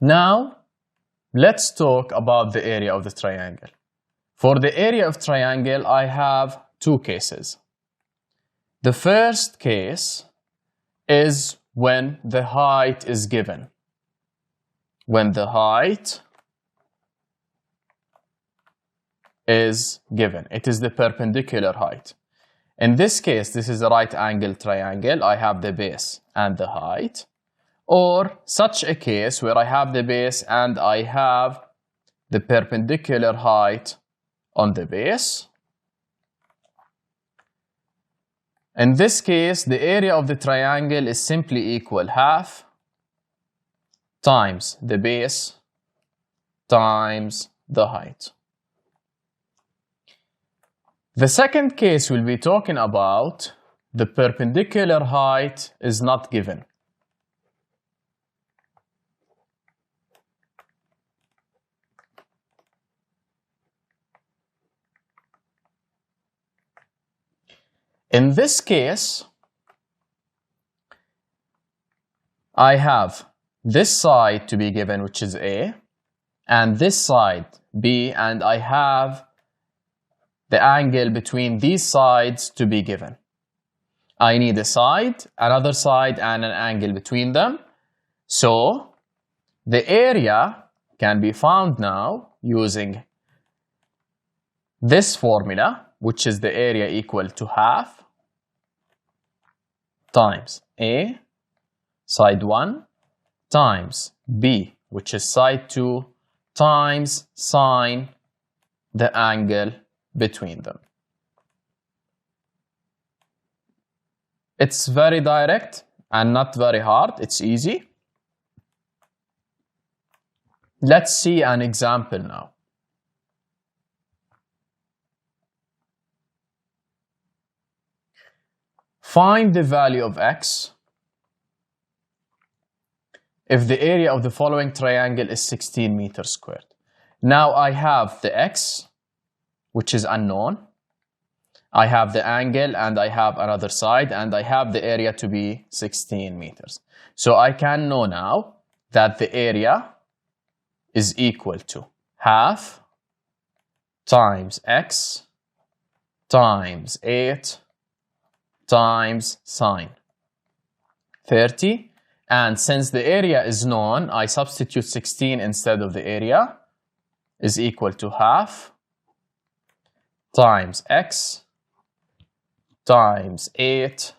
Now, let's talk about the area of the triangle. For the area of triangle, I have two cases. The first case is when the height is given. When the height is given, it is the perpendicular height. In this case, this is a right angle triangle. I have the base and the height. Or such a case where I have the base and I have the perpendicular height on the base. In this case, the area of the triangle is simply equal half times the base times the height. The second case we'll be talking about, the perpendicular height is not given. In this case, I have this side to be given, which is A, and this side B, and I have the angle between these sides to be given. I need a side, another side, and an angle between them. So the area can be found now using this formula, which is the area equal to half times A, side 1, times B, which is side 2, times sine the angle between them. It's very direct and not very hard. It's easy. Let's see an example now. Find the value of x if the area of the following triangle is 16 meters squared. Now I have the x, which is unknown. I have the angle and I have another side, and I have the area to be 16 meters. So I can know now that the area is equal to half times x times 8 times sine 30. And since the area is known, I substitute 16 instead of the area, is equal to half times x times 8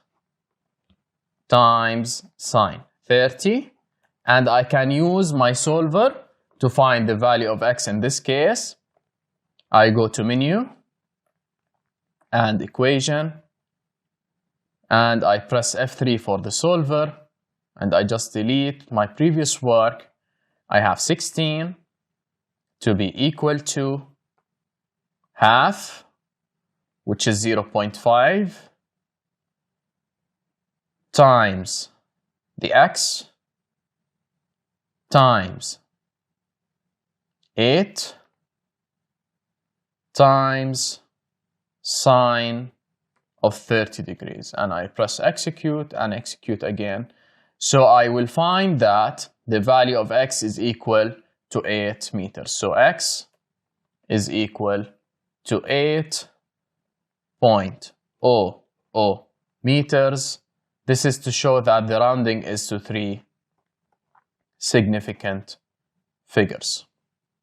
times sine 30. And I can use my solver to find the value of x in this case. I go to menu and equation, and I press F3 for the solver, and I just delete my previous work. I have 16 to be equal to half, which is 0.5, times the x times 8 times sine of 30 degrees. And I press execute and execute again. So I will find that the value of x is equal to 8 meters. So x is equal to 8.00 meters. This is to show that the rounding is to 3 significant figures.